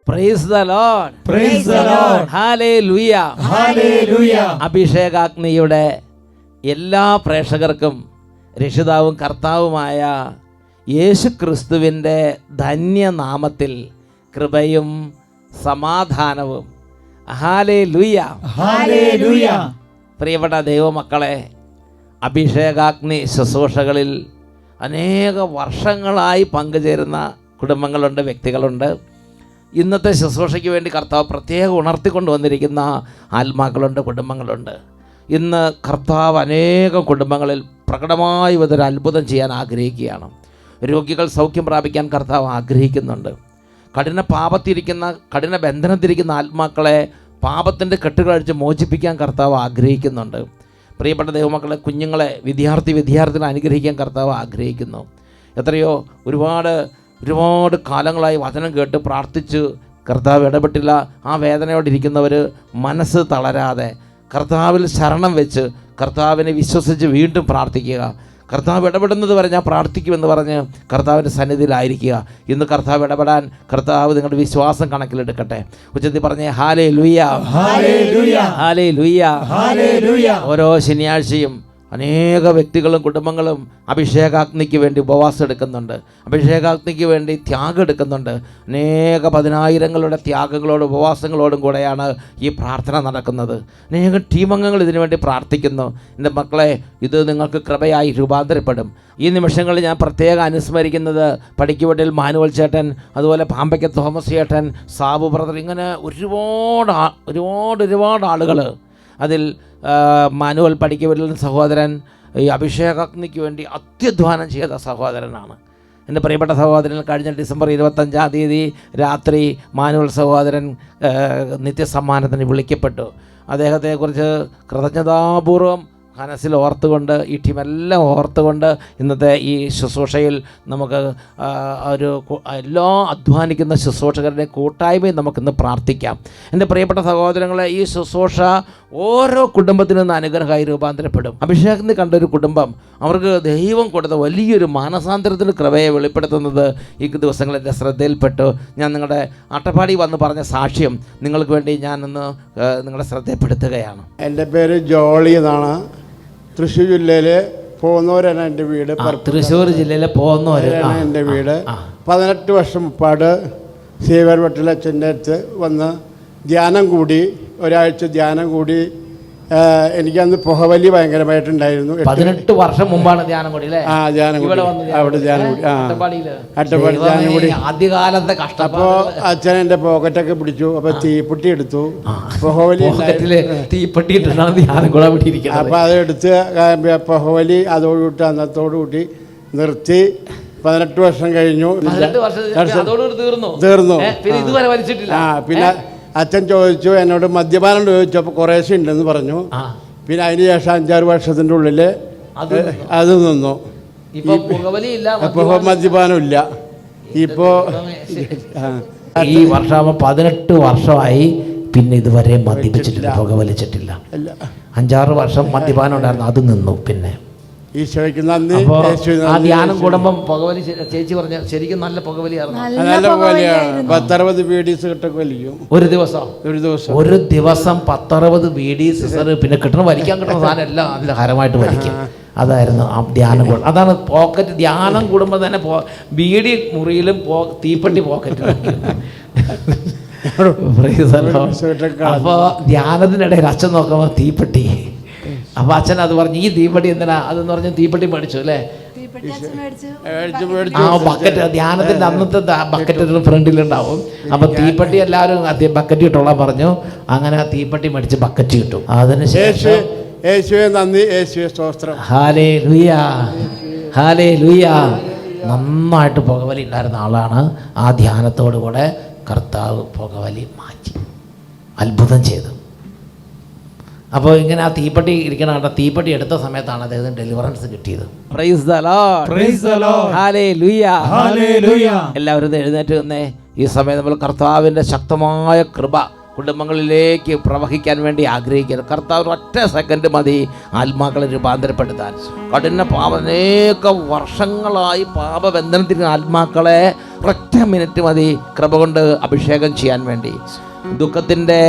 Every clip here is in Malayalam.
Praise the Lord. Praise the Lord. Hallelujah. Hallelujah. അഭിഷേകാഗ്നിയുടെ എല്ലാ പ്രേക്ഷകർക്കും രക്ഷിതാവും കർത്താവുമായ യേശു ക്രിസ്തുവിൻ്റെ ധന്യനാമത്തിൽ കൃപയും സമാധാനവും. ഹല്ലേലൂയ. ഹല്ലേലൂയ. പ്രിയപ്പെട്ട ദൈവമക്കളെ, അഭിഷേകാഗ്നി ശുശ്രൂഷകളിൽ അനേക വർഷങ്ങളായി പങ്കുചേരുന്ന കുടുംബങ്ങളുണ്ട്, വ്യക്തികളുണ്ട്. ഇന്നത്തെ ശുശ്രൂഷയ്ക്ക് വേണ്ടി കർത്താവ് പ്രത്യേകം ഉണർത്തിക്കൊണ്ടുവന്നിരിക്കുന്ന ആത്മാക്കളുണ്ട്, കുടുംബങ്ങളുണ്ട്. ഇന്ന് കർത്താവ് അനേകം കുടുംബങ്ങളിൽ പ്രകടമായി ഇതൊരു അത്ഭുതം ചെയ്യാൻ ആഗ്രഹിക്കുകയാണ്. രോഗികൾ സൗഖ്യം പ്രാപിക്കാൻ കർത്താവ് ആഗ്രഹിക്കുന്നുണ്ട്. കഠിന പാപത്തിരിക്കുന്ന, കഠിന ബന്ധനത്തിരിക്കുന്ന ആത്മാക്കളെ പാപത്തിൻ്റെ കെട്ടുകളഴിച്ച് മോചിപ്പിക്കാൻ കർത്താവ് ആഗ്രഹിക്കുന്നുണ്ട്. പ്രിയപ്പെട്ട ദൈവമക്കളെ, കുഞ്ഞുങ്ങളെ, വിദ്യാർത്ഥികളെ അനുഗ്രഹിക്കാൻ കർത്താവ് ആഗ്രഹിക്കുന്നു. എത്രയോ ഒരുപാട് കാലങ്ങളായി വചനം കേട്ട് പ്രാർത്ഥിച്ച് കർത്താവ് ഇടപെട്ടില്ല. ആ വേദനയോടിരിക്കുന്നവർ മനസ്സ് തളരാതെ കർത്താവിൽ ശരണം വെച്ച് കർത്താവിനെ വിശ്വസിച്ച് വീണ്ടും പ്രാർത്ഥിക്കുക. കർത്താവ് ഇടപെടുന്നത് വരെ ഞാൻ പ്രാർത്ഥിക്കുമെന്ന് പറഞ്ഞ് കർത്താവിൻ്റെ സന്നിധിയിലായിരിക്കുക. ഇന്ന് കർത്താവ് ഇടപെടാൻ കർത്താവ് നിങ്ങളുടെ വിശ്വാസം കണക്കിലെടുക്കട്ടെ. ഉച്ചത്തിൽ പറഞ്ഞേ ഹല്ലേലൂയ, ഹല്ലേലൂയ, ഹല്ലേലൂയ, ഹല്ലേലൂയ. ഓരോ ശനിയാഴ്ചയും അനേക വ്യക്തികളും കുടുംബങ്ങളും അഭിഷേകാഗ്നിക്ക് വേണ്ടി ഉപവാസം എടുക്കുന്നുണ്ട്, അഭിഷേകാഗ്നിക്ക് വേണ്ടി ത്യാഗം എടുക്കുന്നുണ്ട്. അനേക പതിനായിരങ്ങളുടെ ത്യാഗങ്ങളോടും ഉപവാസങ്ങളോടും കൂടെയാണ് ഈ പ്രാർത്ഥന നടക്കുന്നത്. അനേകം ടീമംഗങ്ങൾ ഇതിനു വേണ്ടി പ്രാർത്ഥിക്കുന്നു. എൻ്റെ മക്കളെ, ഇത് നിങ്ങൾക്ക് കൃപയായി രൂപാന്തരപ്പെടും. ഈ നിമിഷങ്ങളിൽ ഞാൻ പ്രത്യേകം അനുസ്മരിക്കുന്നത് പടിക്കുവട്ടിൽ മാനുവൽ ചേട്ടൻ, അതുപോലെ പാമ്പയ്ക്ക് തോമസ് ചേട്ടൻ, സാബു ബ്രദർ, ഇങ്ങനെ ഒരുപാട് ആളുകൾ. അതിൽ മാനുവൽ പടിക്കുവട്ടിൽ സഹോദരൻ ഈ അഭിഷേകാഗ്നിക്ക് വേണ്ടി അത്യധ്വാനം ചെയ്ത സഹോദരനാണ്. എൻ്റെ പ്രിയപ്പെട്ട സഹോദരൻ കഴിഞ്ഞ ഡിസംബർ 25 രാത്രി മാനുവൽ സഹോദരൻ നിത്യസമ്മാനത്തിന് വിളിക്കപ്പെട്ടു. അദ്ദേഹത്തെക്കുറിച്ച് കൃതജ്ഞതാപൂർവം മനസ്സിൽ ഓർത്തുകൊണ്ട്, ഈ ടീമെല്ലാം ഓർത്തുകൊണ്ട് ഇന്നത്തെ ഈ ശുശ്രൂഷയിൽ നമുക്ക് എല്ലാ അധ്വാനിക്കുന്ന ശുശ്രൂഷകരുടെ കൂട്ടായ്മയും നമുക്കിന്ന് പ്രാർത്ഥിക്കാം. എൻ്റെ പ്രിയപ്പെട്ട സഹോദരങ്ങളെ, ഈ ശുശ്രൂഷ ഓരോ കുടുംബത്തിനും നിന്ന് അനുഗ്രഹമായി രൂപാന്തരപ്പെടും. അഭിഷേകത്തിന് കണ്ടൊരു കുടുംബം, അവർക്ക് ദൈവം കൊടുത്ത വലിയൊരു മാനസാന്തരത്തിന് കൃപയെ വെളിപ്പെടുത്തുന്നത് ഈ ദിവസങ്ങളിൽ എൻ്റെ ശ്രദ്ധയിൽപ്പെട്ടു. ഞാൻ നിങ്ങളുടെ അട്ടപ്പാടി വന്ന് പറഞ്ഞ സാക്ഷ്യം നിങ്ങൾക്ക് വേണ്ടി ഞാനൊന്ന് നിങ്ങളുടെ ശ്രദ്ധയിൽപ്പെടുത്തുകയാണ്. എൻ്റെ പേര് ജോളി എന്നാണ്. തൃശ്ശൂർ ജില്ലയിൽ പോകുന്നവരാണ് എൻ്റെ വീട്. തൃശ്ശൂർ ജില്ലയിലെ പോകുന്നവരാണ് എൻ്റെ വീട്. 18 വർഷം മുപ്പാട് സേവർ വട്ടിലച്ഛൻ്റെ അടുത്ത് വന്ന് ധ്യാനം കൂടി, ഒരാഴ്ച ധ്യാനം കൂടി. എനിക്കന്ന് പുകവലി ഭയങ്കരമായിട്ടുണ്ടായിരുന്നു. 18 വർഷം മുമ്പാണ് ധ്യാനം കൂടി അല്ലേ? ധ്യാനം കൂടി, അവിടെ ധ്യാനം കൂടി, അട്ടപ്പാടി ധ്യാനം കൂടി. ആദ്യകാലത്തെ കഷ്ടം. അപ്പോൾ അച്ഛൻ എൻ്റെ പോക്കറ്റൊക്കെ പിടിച്ചു. അപ്പോൾ തീപ്പെട്ടി എടുത്തു, പുകവലി തീപ്പെട്ടി ധ്യാനം കൂടെ. അപ്പോൾ അതെടുത്ത് പുകവലി അതോടുകൂട്ടി അന്നത്തോടുകൂട്ടി നിർത്തി. 18 വർഷം കഴിഞ്ഞു, തീർന്നു. പിന്നെ അച്ഛൻ ചോദിച്ചു എന്നോട്, മദ്യപാനം ചോദിച്ചപ്പോൾ കുറേശ്ശെ ഉണ്ടെന്ന് പറഞ്ഞു. പിന്നെ അതിന് ശേഷം 5-6 വർഷത്തിൻ്റെ ഉള്ളിൽ അത് നിന്നു. മദ്യപാനം ഇല്ല. ഇപ്പോൾ ഈ വർഷമാകുമ്പോൾ 18 വർഷമായി. പിന്നെ ഇതുവരെ മദ്യപിച്ചിട്ടില്ല, പുകവലിച്ചിട്ടില്ല. 5-6 വർഷം മദ്യപാനം ഉണ്ടായിരുന്നു, അത് നിന്നു. പിന്നെ ഈശോയ്ക്ക് നന്ദി. ആ ധ്യാനം കൂടുമ്പം പുകവലി ചേച്ചി പറഞ്ഞ ശരിക്കും നല്ല പുകവലിയായിരുന്നു. നല്ല പുകവലിയാണ്. 10-60 ബീഡീസ് കിട്ടൊക്കെ വലിക്കും ഒരു ദിവസം 10-60 ബീഡീസ്. പിന്നെ വലിക്കാൻ കിട്ടുന്ന സാധനം എല്ലാം അതിൽ ഹരമായിട്ട് വലിക്കും. അതായിരുന്നു ആ ധ്യാനം കൂടും. അതാണ് പോക്കറ്റ്. ധ്യാനം കൂടുമ്പോൾ തന്നെ ബീഡി മുറിയിലും തീപ്പെട്ടി പോക്കറ്റ്. അപ്പോൾ ധ്യാനത്തിനിടയിൽ അച്ഛൻ നോക്കുമ്പോൾ തീപ്പെട്ടി. അപ്പോൾ അച്ഛൻ അത് പറഞ്ഞു, ഈ തീപ്പെട്ടി എന്തിനാ അതെന്ന് പറഞ്ഞ് തീപ്പെട്ടി മേടിച്ചു അല്ലേ? ആ ബക്കറ്റ്, ധ്യാനത്തിൻ്റെ അന്നത്തെ ബക്കറ്റ് ഫ്രണ്ടിലുണ്ടാവും. അപ്പം തീപ്പെട്ടി എല്ലാവരും ബക്കറ്റ് കിട്ടോളാൻ പറഞ്ഞു. അങ്ങനെ തീപ്പെട്ടി മേടിച്ച് ബക്കറ്റ് കിട്ടും. അതിനുശേഷം യേശുവേ നന്ദി, യേശുവേ സ്തോത്രം. Hallelujah, hallelujah. നന്നായിട്ട് പുകവലി ഉണ്ടായിരുന്ന ആളാണ്. ആ ധ്യാനത്തോടു കൂടെ കർത്താവ് പുകവലി മാറ്റി അത്ഭുതം ചെയ്തു. അപ്പോൾ ഇങ്ങനെ ആ തീപ്പെട്ടി ഇരിക്കണ തീപ്പെട്ടി എടുത്ത സമയത്താണ് അദ്ദേഹത്തിന് ഡെലിവറൻസ് കിട്ടിയത്. Praise the Lord, praise the Lord, hallelujah, hallelujah. എല്ലാവരും എഴുന്നേറ്റ് വന്നേ. ഈ സമയം നമ്മൾ കർത്താവിൻ്റെ ശക്തമായ കൃപ കുടുംബങ്ങളിലേക്ക് പ്രവഹിക്കാൻ വേണ്ടി ആഗ്രഹിക്കുന്നത്. കർത്താവ് ഒറ്റ സെക്കൻഡ് മതി ആത്മാക്കളെ രൂപാന്തരപ്പെടുത്താൻ. അനേക വർഷങ്ങളായി പാപബന്ധനത്തിന് ആത്മാക്കളെ ഒറ്റ മിനിറ്റ് മതി കൃപ കൊണ്ട് അഭിഷേകം ചെയ്യാൻ വേണ്ടി. ദുഃഖത്തിൻ്റെ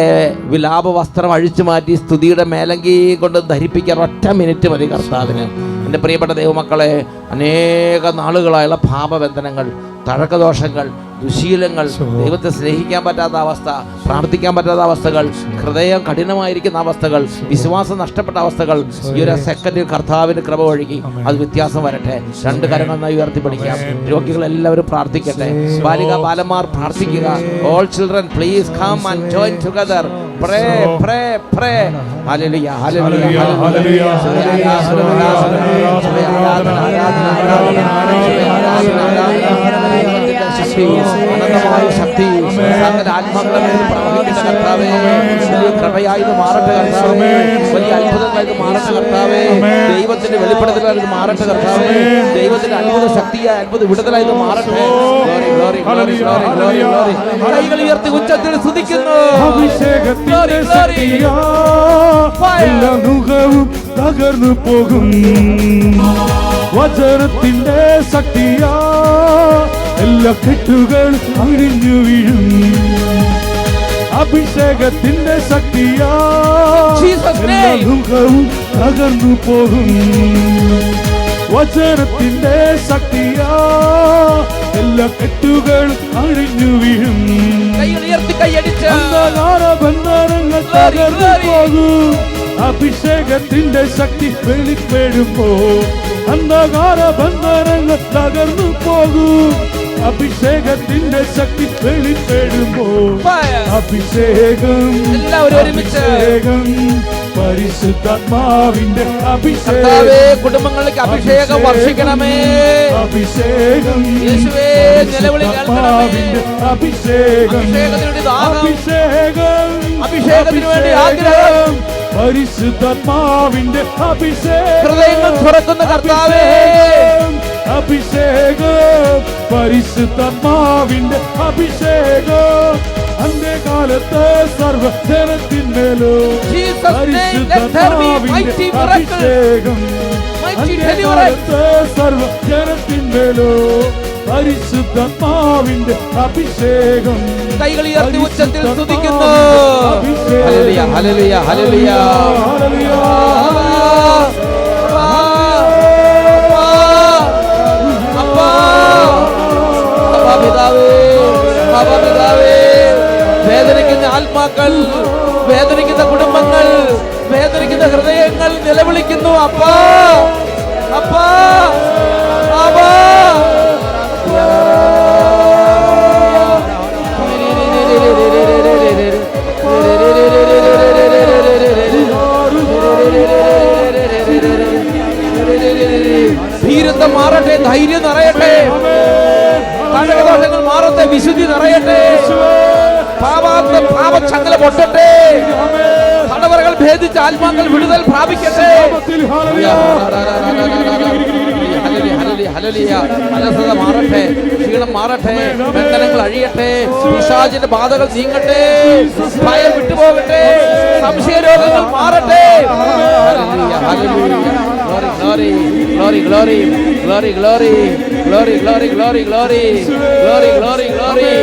വിലാപ വസ്ത്രം അഴിച്ചു മാറ്റി സ്തുതിയുടെ മേലങ്കി കൊണ്ട് ധരിപ്പിക്കാൻ ഒറ്റ മിനിറ്റ് മതി കർത്താവിന്. എൻ്റെ പ്രിയപ്പെട്ട ദൈവമക്കളെ, അനേക നാളുകളായുള്ള പാപബന്ധനങ്ങൾ, തഴക്കദോഷങ്ങൾ, ദുശീലങ്ങൾ, ദൈവത്തെ സ്നേഹിക്കാൻ പറ്റാത്ത അവസ്ഥ, പ്രാർത്ഥിക്കാൻ പറ്റാത്ത അവസ്ഥകൾ, ഹൃദയം കഠിനമായിരിക്കുന്ന അവസ്ഥകൾ, വിശ്വാസം നഷ്ടപ്പെട്ട അവസ്ഥകൾ, ഈ ഒരു സെക്കൻഡിൽ കർത്താവിന് കൃപ ഒഴുകി അത് വ്യത്യാസം വരട്ടെ. രണ്ട് കരങ്ങൾ ഉയർത്തിപ്പിടിക്കാം. രോഗികൾ എല്ലാവരും പ്രാർത്ഥിക്കട്ടെ. ബാലിക ബാലന്മാർ പ്രാർത്ഥിക്കുക. All children please come and join together. Pray pray pray. Hallelujah hallelujah hallelujah. അനന്തമായ ശക്തി സകല ആത്മാക്കളെ പ്രവഹിക്കുന്ന കർത്താവേ, വലിയ കൃപയായി ഇത് മാറട്ടെ കർത്താവേ, വലിയ അത്ഭുതങ്ങളായി മാറട്ടെ കർത്താവേ, ദൈവത്തിന്റെ വെളിപ്പെടുത്തലായി ഇത് മാറട്ടെ കർത്താവേ, ദൈവത്തിന്റെ അത്ഭുത ശക്തിയായ അത്ഭുത വിടുതലായി ഇത് മാറട്ടെ. കൈകൾ ഉയർത്തി ഉച്ചത്തിൽ സ്തുതിക്കുന്നു. അഭിഷേകത്തിന്റെ ശക്തിയാ എല്ലാ മുഖവും തകർന്നു പോകും. വചനത്തിന്റെ ശക്തിയാ എല്ലാ കെട്ടുകൾ അഴിഞ്ഞു വീഴും. അഭിഷേകത്തിന്റെ ശക്തിയാ എല്ലാ മുഖവും തകർന്നു പോകും. വചനത്തിന്റെ ശക്തിയാ എല്ലാ കെട്ടുകൾ അഴിഞ്ഞു വീഴും. അന്ധകാര ബന്ധനങ്ങൾ തകർന്നു പോകും. അഭിഷേകത്തിന്റെ ശക്തി വെളിപ്പെടുമ്പോ അന്ധകാര ബന്ധനങ്ങൾ തകർന്നു പോകും. അഭിഷേകത്തിന്റെ ശക്തി വെളിപ്പെടുമ്പോ അഭിഷേകം അഭിഷേകം പരിശുദ്ധാത്മാവിന്റെ അഭിഷേകം കുടുംബങ്ങളിലേക്ക് അഭിഷേകം വർഷിക്കണമേ. അഭിഷേകം പരിശുദ്ധാത്മാവിന്റെ അഭിഷേകം അഭിഷേകം അഭിഷേകത്തിന് വേണ്ടി ആഗ്രഹം. പരിശുദ്ധാത്മാവിന്റെ അഭിഷേകം ഹൃദയങ്ങൾ തുറക്കുന്ന കർത്താവേ, അഭിഷേകം പരിശുദ്ധാത്മാവിന്റെ അഭിഷേകം അന്ത്യകാലത്ത് സർവ്വജനത്തിന്മേലോ പരിശുദ്ധാത്മാവിന്റെ അഭിഷേകം അന്ത്യകാലത്ത് സർവ്വജനത്തിന്മേലോ പരിശുദ്ധാത്മാവിന്റെ അഭിഷേകം. കൈകൾ ഉയർത്തി ഉച്ചത്തിൽ സ്തുതിക്കുന്നു. Hallelujah hallelujah hallelujah hallelujah. വേദനിക്കുന്ന ആത്മാക്കൾ, വേദനിക്കുന്ന കുടുംബങ്ങൾ, വേദനിക്കുന്ന ഹൃദയങ്ങൾ നിലവിളിക്കുന്നു. അപ്പാ അപ്പാ അപ്പാ. ധീരത മാറട്ടെ, ധൈര്യം നിറയട്ടെ, കടകദോഷങ്ങൾ മാറട്ടെ, വിശുദ്ധി നിറയട്ടെ, പാപച്ചങ്ങല പൊട്ടട്ടെ, തടവറകൾ ഭേദിച്ച് ആത്മാക്കൾ വിടുതൽ പ്രാപിക്കട്ടെ. അലസത മാറട്ടെ, ക്ഷീണം മാറട്ടെ, ബന്ധനങ്ങൾ അഴിയട്ടെ, പിശാചിന്റെ ബാധകൾ നീങ്ങട്ടെ, ഭയം വിട്ടുപോകട്ടെ, സംശയരോഗങ്ങൾ മാറട്ടെ. Glory, glory, glory, glory, glory, glory, glory, glory, glory, glory, glory, glory.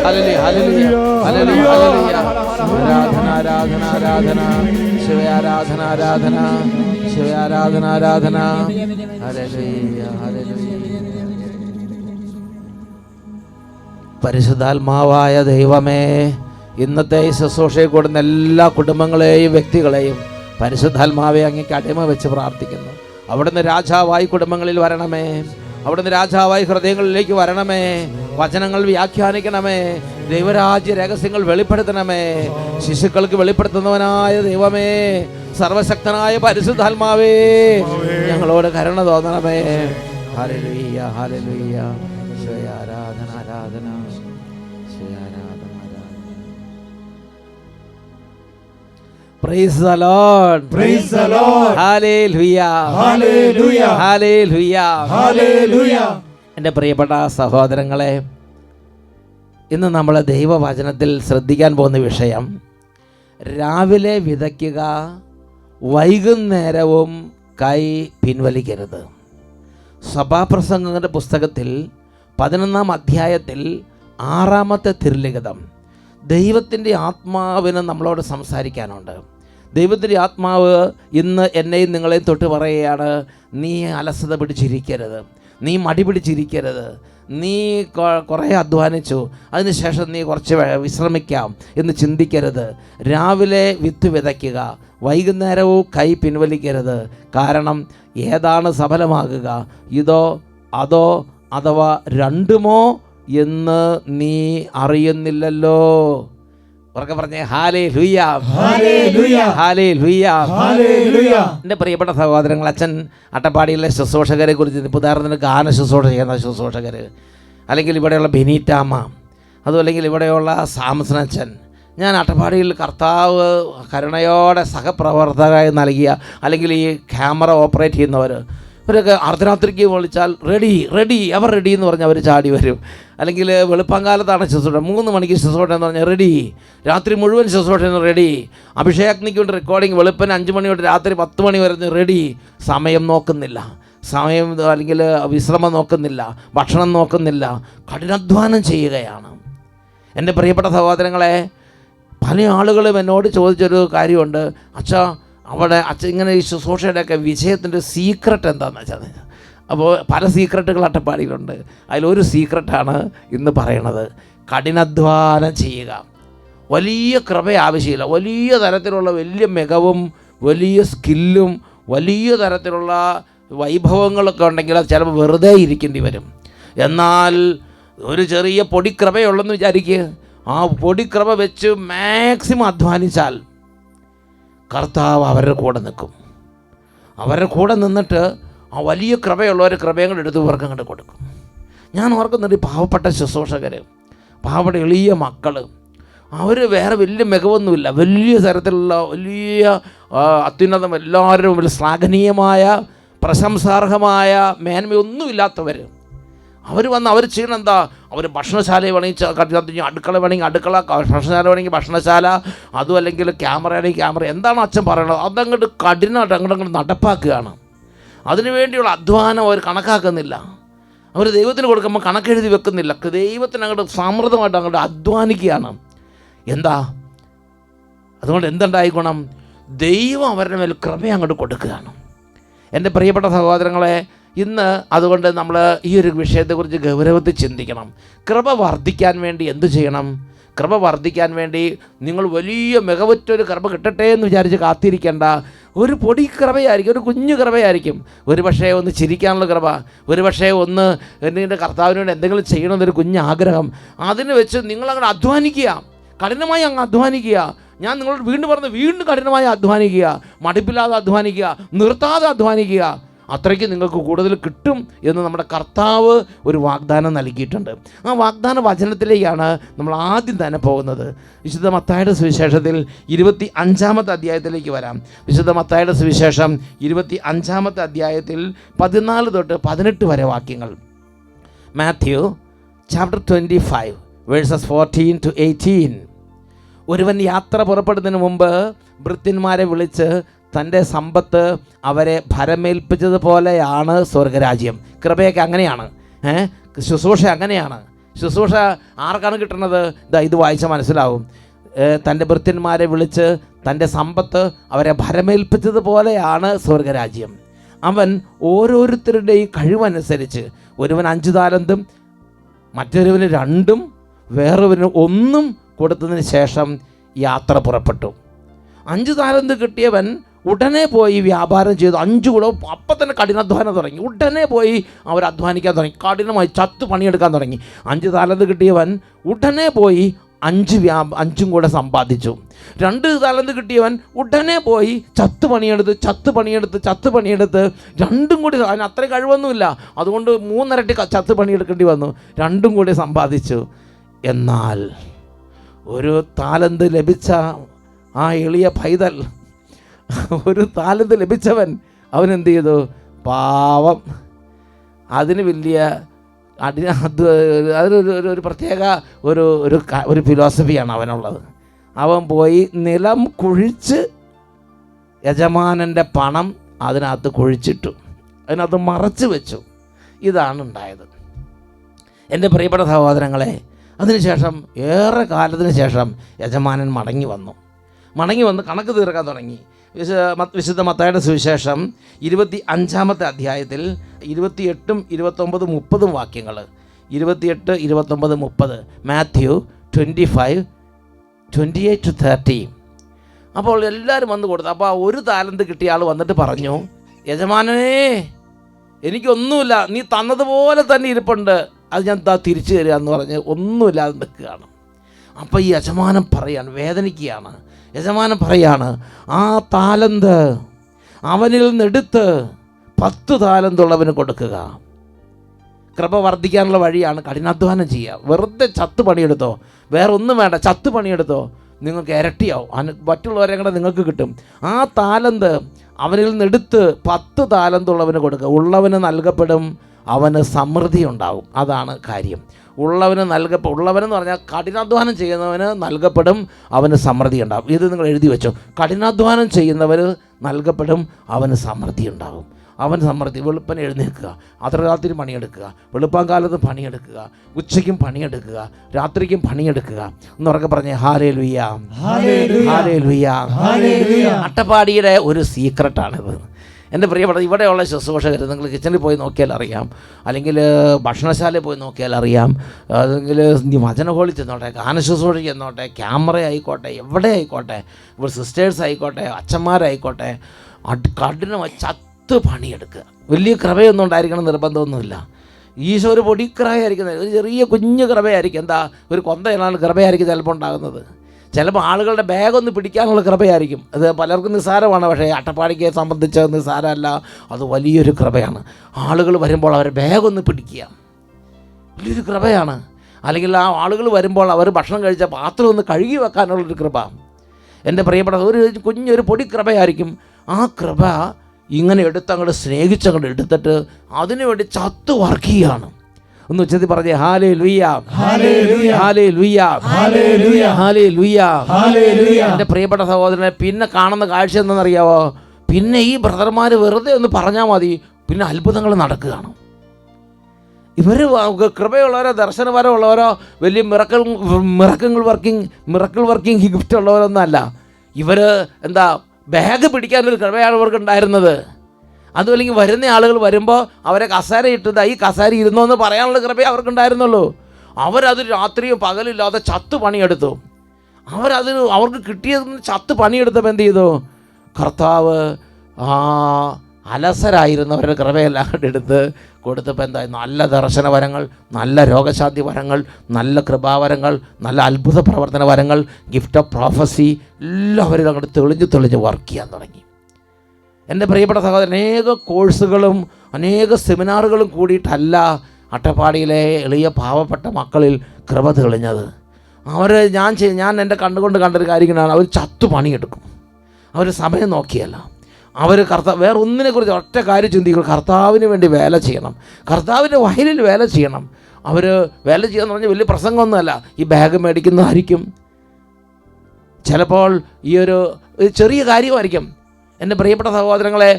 Hallelujah, hallelujah, hallelujah, hallelujah. Aradhana, aradhana, aradhana. Shiva aradhana, aradhana. Shiva aradhana, aradhana. Hallelujah, hallelujah. പരിശുദ്ധാത്മാവായ ദൈവമേ, ഇന്നത്തെ ഈ ശുശ്രൂഷയിൽ കൂടുന്ന എല്ലാ കുടുംബങ്ങളെയും വ്യക്തികളെയും പരിശുദ്ധാത്മാവെ അങ്ങേക്ക് അടിമ വെച്ച് പ്രാർത്ഥിക്കുന്നു. അവിടുന്ന് രാജാവായി കുടുംബങ്ങളിൽ വരണമേ, അവിടുന്ന് രാജാവായി ഹൃദയങ്ങളിലേക്ക് വരണമേ, വചനങ്ങൾ വ്യാഖ്യാനിക്കണമേ, ദൈവരാജ്യ രഹസ്യങ്ങൾ വെളിപ്പെടുത്തണമേ. ശിശുക്കൾക്ക് വെളിപ്പെടുത്തുന്നവനായ ദൈവമേ, സർവശക്തനായ പരിശുദ്ധാത്മാവേ, ഞങ്ങളോട് കരുണ തോന്നണമേ. Hallelujah hallelujah. ആരാധന ആരാധന Praise the Lord. Praise the Lord. Hallelujah. Hallelujah. Hallelujah. Hallelujah. എൻ്റെ പ്രിയപ്പെട്ട സഹോദരങ്ങളെ, ഇന്ന് നമ്മൾ ദൈവവചനത്തിൽ ശ്രദ്ധിക്കാൻ പോകുന്ന വിഷയം, രാവിലെ വിതയ്ക്കുക, വൈകുന്നേരവും കൈ പിൻവലിക്കരുത്. സഭാപ്രസംഗങ്ങളുടെ പുസ്തകത്തിൽ 11-ാം അധ്യായത്തിൽ 6-ാമത്തെ തിരുലിഖിതം ദൈവത്തിൻ്റെ ആത്മാവിന് നമ്മളോട് സംസാരിക്കാനുണ്ട്. ദൈവത്തിൻ്റെ ആത്മാവ് ഇന്ന് എന്നെയും നിങ്ങളെയും തൊട്ട് പറയുകയാണ്, നീ അലസത പിടിച്ചിരിക്കരുത്, നീ മടി പിടിച്ചിരിക്കരുത്, നീ കുറേ അധ്വാനിച്ചു, അതിനുശേഷം നീ കുറച്ച് വിശ്രമിക്കാം എന്ന് ചിന്തിക്കരുത്. രാവിലെ വിത്ത് വിതയ്ക്കുക, വൈകുന്നേരവും കൈ പിൻവലിക്കരുത്. കാരണം ഏതാണ് സഫലമാകുക, ഇതോ അതോ അഥവാ രണ്ടുമോ എന്ന് നീ അറിയുന്നില്ലല്ലോ. ഉറക്കെ പറഞ്ഞേ ഹല്ലേലൂയ, ഹല്ലേലൂയ, ഹല്ലേലൂയ, ഹല്ലേലൂയ. എൻ്റെ പ്രിയപ്പെട്ട സഹോദരങ്ങൾ, അച്ഛൻ അട്ടപ്പാടിയിലെ ശുശ്രൂഷകരെ കുറിച്ച്, ഉദാഹരണത്തിന് ഗാന ശുശ്രൂഷ ചെയ്യുന്ന ശുശ്രൂഷകർ, അല്ലെങ്കിൽ ഇവിടെയുള്ള ബെനീറ്റാമ്മ, അതുമല്ലെങ്കിൽ ഇവിടെയുള്ള സാംസണച്ചൻ, ഞാൻ അട്ടപ്പാടിയിൽ കർത്താവ് കരുണയോടെ സഹപ്രവർത്തകരായി നൽകിയ, അല്ലെങ്കിൽ ഈ ക്യാമറ ഓപ്പറേറ്റ് ചെയ്യുന്നവർ, ഇവരൊക്കെ അർദ്ധരാത്രിക്ക് വിളിച്ചാൽ റെഡി റെഡി അവർ റെഡി എന്ന് പറഞ്ഞാൽ അവർ ചാടി വരും. അല്ലെങ്കിൽ വെളുപ്പംകാലത്താണ് ശുശ്രൂഷ, 3 മണിക്ക് ശുശ്രൂഷ എന്ന് പറഞ്ഞാൽ റെഡി, രാത്രി മുഴുവൻ ശുശ്രൂഷ റെഡി, അഭിഷേകനിക്ക് വേണ്ടി റെക്കോർഡിങ് വെളുപ്പിന് 5 മണി തൊട്ട് രാത്രി 10 മണി വരെ റെഡി. സമയം നോക്കുന്നില്ല, സമയം അല്ലെങ്കിൽ വിശ്രമം നോക്കുന്നില്ല, ഭക്ഷണം നോക്കുന്നില്ല, കഠിനാധ്വാനം ചെയ്യുകയാണ്. എൻ്റെ പ്രിയപ്പെട്ട സഹോദരങ്ങളെ, പല ആളുകളും എന്നോട് ചോദിച്ചൊരു കാര്യമുണ്ട്, അച്ഛാ അവിടെ അച്ഛൻ ഇങ്ങനെ ഈ ശുശ്രൂഷയുടെയൊക്കെ വിജയത്തിൻ്റെ സീക്രട്ട് എന്താണെന്ന് വെച്ചാൽ, അപ്പോൾ പല സീക്രട്ടുകൾ അട്ടപ്പാടിയിലുണ്ട്. അതിലൊരു സീക്രട്ടാണ് ഇന്ന് പറയണത്, കഠിനാധ്വാനം ചെയ്യുക. വലിയ കൃപ ആവശ്യമില്ല, വലിയ തരത്തിലുള്ള വലിയ മികവും വലിയ സ്കില്ലും വലിയ തരത്തിലുള്ള വൈഭവങ്ങളൊക്കെ ഉണ്ടെങ്കിൽ അത് ചിലപ്പോൾ വെറുതെ ഇരിക്കേണ്ടി വരും. എന്നാൽ ഒരു ചെറിയ പൊടിക്രമയുള്ളെന്ന് വിചാരിക്കുക, ആ പൊടിക്രമ വെച്ച് മാക്സിമം അധ്വാനിച്ചാൽ കർത്താവ് അവരുടെ കൂടെ നിൽക്കും. അവരുടെ കൂടെ നിന്നിട്ട് ആ വലിയ കൃപയുള്ളവർ കൃപയും കൂടെ എടുത്ത് ഇവർക്ക് അങ്ങോട്ട് കൊടുക്കും. ഞാൻ ഓർക്കുന്നുണ്ട്, ഈ പാവപ്പെട്ട ശുശ്രൂഷകർ, പാവപ്പെട്ട എളിയ മക്കൾ, അവർ വേറെ വലിയ മികവൊന്നുമില്ല, വലിയ തരത്തിലുള്ള വലിയ അത്യുന്നതം, എല്ലാവരും വലിയ ശ്ലാഘനീയമായ പ്രശംസാർഹമായ മേന്മയൊന്നുമില്ലാത്തവർ, അവർ വന്ന് അവർ ചെയ്യണം എന്താ, അവർ ഭക്ഷണശാല വേണമെങ്കിൽ അടുക്കള വേണമെങ്കിൽ അടുക്കള, ഭക്ഷണശാല വേണമെങ്കിൽ ഭക്ഷണശാല, അതും അല്ലെങ്കിൽ ക്യാമറ ആണെങ്കിൽ ക്യാമറ, എന്താണ് അച്ഛൻ പറയണത് അതങ്ങോട്ട് കഠിനമായിട്ട് അങ്ങോട്ട് നടപ്പാക്കുകയാണ്. അതിനുവേണ്ടിയുള്ള അധ്വാനം അവർ കണക്കാക്കുന്നില്ല. അവർ ദൈവത്തിന് കൊടുക്കുമ്പോൾ കണക്കെഴുതി വെക്കുന്നില്ല, ദൈവത്തിന് അങ്ങോട്ട് സമൃദ്ധമായിട്ട് അങ്ങോട്ട് അധ്വാനിക്കുകയാണ്. എന്താ അതുകൊണ്ട് എന്തുണ്ടായി ഗുണം, ദൈവം അവരുടെ മേൽ കൃപ അങ്ങോട്ട് കൊടുക്കുകയാണ്. എൻ്റെ പ്രിയപ്പെട്ട സഹോദരങ്ങളെ, ഇന്ന് അതുകൊണ്ട് നമ്മൾ ഈ ഒരു വിഷയത്തെക്കുറിച്ച് ഗൗരവത്തിൽ ചിന്തിക്കണം. കൃപ വർദ്ധിക്കാൻ വേണ്ടി എന്തു ചെയ്യണം? കൃപ വർദ്ധിക്കാൻ വേണ്ടി നിങ്ങൾ വലിയ മികവുറ്റൊരു കൃപ കിട്ടട്ടെ എന്ന് വിചാരിച്ച് കാത്തിരിക്കേണ്ട. ഒരു പൊടി കൃപയായിരിക്കും, ഒരു കുഞ്ഞു കൃപയായിരിക്കും. ഒരു പക്ഷേ ഒന്ന് ചിരിക്കാനുള്ള കൃപ, ഒരു പക്ഷേ ഒന്ന് എൻ്റെ കർത്താവിനോട് എന്തെങ്കിലും ചെയ്യണമെന്നൊരു കുഞ്ഞാഗ്രഹം, അതിന് വെച്ച് നിങ്ങളങ്ങോട്ട് അധ്വാനിക്കുക, കഠിനമായി അങ്ങ് അധ്വാനിക്കുക. ഞാൻ നിങ്ങളോട് വീണ്ടും പറഞ്ഞ് വീണ്ടും കഠിനമായി അധ്വാനിക്കുക, മടുപ്പില്ലാതെ അധ്വാനിക്കുക, നിർത്താതെ അധ്വാനിക്കുക. അത്രയ്ക്ക് നിങ്ങൾക്ക് കൂടുതൽ കിട്ടും എന്ന് നമ്മുടെ കർത്താവ് ഒരു വാഗ്ദാനം നൽകിയിട്ടുണ്ട്. ആ വാഗ്ദാന വചനത്തിലേക്കാണ് നമ്മൾ ആദ്യം തന്നെ പോകുന്നത്. വിശുദ്ധ മത്തായിയുടെ സുവിശേഷത്തിൽ 25-ാമത്തെ അധ്യായത്തിലേക്ക് വരാം. വിശുദ്ധ മത്തായിയുടെ സുവിശേഷം 25-ാമത്തെ അധ്യായത്തിൽ 14 തൊട്ട് 18 വരെ വാക്യങ്ങൾ. Matthew chapter 25 versus 14 to 18. ഒരുവൻ യാത്ര പുറപ്പെടുന്നതിന് മുമ്പ് ഭൃത്യന്മാരെ വിളിച്ച് തൻ്റെ സമ്പത്ത് അവരെ ഭരമേൽപ്പിച്ചതുപോലെയാണ് സ്വർഗരാജ്യം. കൃപയൊക്കെ അങ്ങനെയാണ്, ശുശ്രൂഷ അങ്ങനെയാണ്. ശുശ്രൂഷ ആർക്കാണ് കിട്ടുന്നത്? ഇത് വായിച്ചാൽ മനസ്സിലാവും. തൻ്റെ ഭൃത്യന്മാരെ വിളിച്ച് തൻ്റെ സമ്പത്ത് അവരെ ഭരമേൽപ്പിച്ചതുപോലെയാണ് സ്വർഗരാജ്യം. അവൻ ഓരോരുത്തരുടെയും കഴിവനുസരിച്ച്, ഒരുവൻ 5 താലന്തും മറ്റൊരുവന് 2ഉം വേറൊരുവന് 1ഉം കൊടുത്തതിന് ശേഷം യാത്ര പുറപ്പെട്ടു. 5 താലന്ത് കിട്ടിയവൻ ഉടനെ പോയി വ്യാപാരം ചെയ്തു. 5 കൂടെ അപ്പം തന്നെ കഠിനാധ്വാനം തുടങ്ങി. ഉടനെ പോയി അവർ അധ്വാനിക്കാൻ തുടങ്ങി, കഠിനമായി ചത്ത് പണിയെടുക്കാൻ തുടങ്ങി. 5 താലന്ത് കിട്ടിയവൻ ഉടനെ പോയി 5ഉം കൂടെ സമ്പാദിച്ചു. 2 താലന്ത് കിട്ടിയവൻ ഉടനെ പോയി ചത്ത് പണിയെടുത്ത് 2ഉം കൂടി, അതിന് അത്ര കഴിവൊന്നുമില്ല, അതുകൊണ്ട് 3 ഇരട്ടി ചത്ത് പണിയെടുക്കേണ്ടി വന്നു, 2ഉം കൂടി സമ്പാദിച്ചു. എന്നാൽ ഒരു താലന്ത് ലഭിച്ച ആ എളിയ പൈതൽ, ഒരു താലന്ത് ലഭിച്ചവൻ, അവൻ എന്ത് ചെയ്തു? പാവം, അതിന് വലിയ അതിനൊരു പ്രത്യേക ഒരു ഫിലോസഫിയാണ് അവനുള്ളത്. അവൻ പോയി നിലം കുഴിച്ച് യജമാനൻ്റെ പണം അതിനകത്ത് കുഴിച്ചിട്ടു, അതിനകത്ത് മറച്ചു വെച്ചു. ഇതാണ് ഉണ്ടായത്. എൻ്റെ പ്രിയപ്പെട്ട സഹോദരങ്ങളെ, അതിനുശേഷം ഏറെ കാലത്തിന് ശേഷം യജമാനൻ മടങ്ങി വന്ന് കണക്ക് തീർക്കാൻ തുടങ്ങി. വിശുദ്ധ മത്തായിയുടെ സുവിശേഷം 25-ാമത്തെ അധ്യായത്തിൽ 28, 29, 30 വാക്യങ്ങൾ, 28, 29, 30, മാത്യു 25, 28-30. അപ്പോൾ എല്ലാവരും വന്ന് കൊടുത്തു. അപ്പോൾ ഒരു താലന്ത് കിട്ടിയ ആൾ വന്നിട്ട് പറഞ്ഞു, യജമാനനെ, എനിക്കൊന്നുമില്ല, നീ തന്നതുപോലെ തന്നെ ഇരിപ്പുണ്ട്, അത് ഞാൻ തിരിച്ചു തരിക എന്ന് പറഞ്ഞ് ഒന്നുമില്ലാതെ നിൽക്കുകയാണ്. അപ്പോൾ ഈ യജമാനൻ പറയാണ്, വേദനിക്കുകയാണ്. യജമാനൻ പറയാണ്, ആ താലന്ത് അവനിൽ നിന്നെടുത്ത് 10 താലന്തുള്ളവന് കൊടുക്കുക. കൃപ വർദ്ധിക്കാനുള്ള വഴിയാണ് കഠിനാധ്വാനം ചെയ്യുക. വെറുതെ ചത്ത് പണിയെടുത്തോ, വേറെ ഒന്നും വേണ്ട, ചത്ത് പണിയെടുത്തോ, നിങ്ങൾക്ക് ഇരട്ടിയാവും. മറ്റുള്ളവരെ കൂടെ നിങ്ങൾക്ക് കിട്ടും. ആ താലന്ത് അവനിൽ നിന്നെടുത്ത് 10 താലന്തുള്ളവന് കൊടുക്കുക. ഉള്ളവന് നൽകപ്പെടും, അവന് സമൃദ്ധി ഉണ്ടാകും. അതാണ് കാര്യം. ഉള്ളവനെന്ന് പറഞ്ഞാൽ കഠിനാധ്വാനം ചെയ്യുന്നവന് നൽകപ്പെടും, അവന് സമൃദ്ധി ഉണ്ടാകും. ഇത് നിങ്ങൾ എഴുതി വെച്ചോ. കഠിനാധ്വാനം ചെയ്യുന്നവന് നൽകപ്പെടും, അവന് സമൃദ്ധി ഉണ്ടാകും. അവൻ സമൃദ്ധി. വെളുപ്പനെ എഴുന്നേൽക്കുക, അർദ്ധരാത്രി പണിയെടുക്കുക, വെളുപ്പാങ്കാലത്ത് പണിയെടുക്കുക, ഉച്ചയ്ക്കും പണിയെടുക്കുക, രാത്രിക്കും പണിയെടുക്കുക എന്നൊക്കെ പറഞ്ഞേ ഹല്ലേലൂയ, ഹല്ലേലൂയ. അട്ടപ്പാടിയുടെ ഒരു സീക്രട്ടാണിത്. എൻ്റെ പ്രിയപ്പെട്ട ഇവിടെയുള്ള ശുശ്രൂഷകർ, നിങ്ങൾ കിച്ചണിൽ പോയി നോക്കിയാൽ അറിയാം, അല്ലെങ്കിൽ ഭക്ഷണശാലയിൽ പോയി നോക്കിയാൽ അറിയാം, അല്ലെങ്കിൽ വചന ഹോളിൽ ചെന്നോട്ടെ, ഗാനശുശ്രൂഷ ചെന്നോട്ടെ, ക്യാമറ ആയിക്കോട്ടെ, എവിടെ ആയിക്കോട്ടെ, ഇപ്പോൾ സിസ്റ്റേഴ്സ് ആയിക്കോട്ടെ, അച്ഛന്മാരായിക്കോട്ടെ, കഠിനമായി ചത്ത് പണിയെടുക്കുക. വലിയ കൃപയൊന്നും ഉണ്ടായിരിക്കണം നിർബന്ധമൊന്നുമില്ല. ഈശോ ഒരു പൊടിക്കൃപയായിരിക്കുന്നത്, ഒരു ചെറിയ കുഞ്ഞു കൃപയായിരിക്കും. എന്താ, ഒരു കൊന്തയിലാണ് കൃപയായിരിക്കും ചിലപ്പോൾ ഉണ്ടാകുന്നത്. ചിലപ്പോൾ ആളുകളുടെ ബാഗൊന്ന് പിടിക്കാനുള്ള കൃപയായിരിക്കും. അത് പലർക്കും നിസ്സാരമാണ്, പക്ഷേ അട്ടപ്പാടിക്ക് സംബന്ധിച്ച് നിസ്സാരമല്ല, അത് വലിയൊരു കൃപയാണ്. ആളുകൾ വരുമ്പോൾ അവരുടെ ബാഗൊന്ന് പിടിക്കുക, വലിയൊരു കൃപയാണ്. അല്ലെങ്കിൽ ആ ആളുകൾ വരുമ്പോൾ അവർ ഭക്ഷണം കഴിച്ച പാത്രം ഒന്ന് കഴുകി വെക്കാനുള്ളൊരു കൃപ. എൻ്റെ പ്രിയപ്പെട്ട ഒരു കുഞ്ഞൊരു പൊടി കൃപയായിരിക്കും. ആ കൃപ ഇങ്ങനെ അങ്ങോട്ട് സ്നേഹിച്ചങ്ങോട്ട് എടുത്തിട്ട് അതിനുവേണ്ടി ചത്തു വർക്ക് ചെയ്യുകയാണ്. ഒന്ന് ഉച്ചത്തിൽ പറഞ്ഞേ hallelujah, hallelujah, hallelujah, hallelujah, hallelujah, hallelujah. എൻ്റെ പ്രിയപ്പെട്ട സഹോദരനെ, പിന്നെ കാണുന്ന കാഴ്ച എന്താണെന്നറിയാവോ? പിന്നെ ഈ ബ്രദർമാർ വെറുതെ ഒന്ന് പറഞ്ഞാൽ മതി, പിന്നെ അത്ഭുതങ്ങൾ നടക്കുകയാണ്. ഇവർ കൃപയുള്ളവരോ ദർശനപരമുള്ളവരോ വലിയ മിറക്കിൾ വർക്കിംഗ് ഗിഫ്റ്റ് ഉള്ളവരൊന്നും അല്ല. ഇവർ എന്താ, ബാഗ് പിടിക്കാനൊരു കൃപയാണ് ഇവർക്ക് ഉണ്ടായിരുന്നത്. അതും അല്ലെങ്കിൽ വരുന്ന ആളുകൾ വരുമ്പോൾ അവരെ കസേര ഇട്ടത് ഈ കസേര ഇരുന്നോ എന്ന് പറയാനുള്ള കൃപയെ അവർക്കുണ്ടായിരുന്നുള്ളൂ. അവരത് രാത്രിയും പകലില്ലാതെ ചത്ത് പണിയെടുത്തു. അവർക്ക് കിട്ടിയതിന് ചത്ത് പണിയെടുത്തപ്പോൾ എന്ത് ചെയ്തു? കർത്താവ് അലസരായിരുന്നവരുടെ കൃപയെല്ലാം എടുത്ത് കൊടുത്തപ്പോൾ എന്തായി? നല്ല ദർശനവരങ്ങൾ, നല്ല രോഗശാന്തി വരങ്ങൾ, നല്ല കൃപാവരങ്ങൾ, നല്ല അത്ഭുത പ്രവർത്തന വരങ്ങൾ, ഗിഫ്റ്റ് ഓഫ് പ്രോഫസി എല്ലാവരും അങ്ങോട്ട് തെളിഞ്ഞ് വർക്ക് ചെയ്യാൻ തുടങ്ങി. എൻ്റെ പ്രിയപ്പെട്ട സഹോദരൻ, അനേക കോഴ്സുകളും അനേക സെമിനാറുകളും കൂടിയിട്ടല്ല അട്ടപ്പാടിയിലെ എളിയ പാവപ്പെട്ട മക്കളിൽ കൃപ തെളിഞ്ഞത്. ഞാൻ എൻ്റെ കണ്ടുകൊണ്ട് കണ്ടൊരു കാര്യങ്ങളാണ്, അവർ ചത്തു പണിയെടുക്കും. അവർ സമയം നോക്കിയല്ല, അവർ വേറെ ഒന്നിനെക്കുറിച്ച് ഒറ്റ കാര്യം ചിന്തിക്കും, കർത്താവിന് വേണ്ടി വേല ചെയ്യണം, കർത്താവിൻ്റെ വയലിൽ വേല ചെയ്യണം. അവർ വേല ചെയ്യാന്ന് പറഞ്ഞാൽ വലിയ പ്രസംഗമൊന്നുമല്ല. ഈ ബാഗ് മേടിക്കുന്നതായിരിക്കും, ചിലപ്പോൾ ഈ ഒരു ചെറിയ കാര്യമായിരിക്കും. എൻ്റെ പ്രിയപ്പെട്ട സഹോദരങ്ങളെ,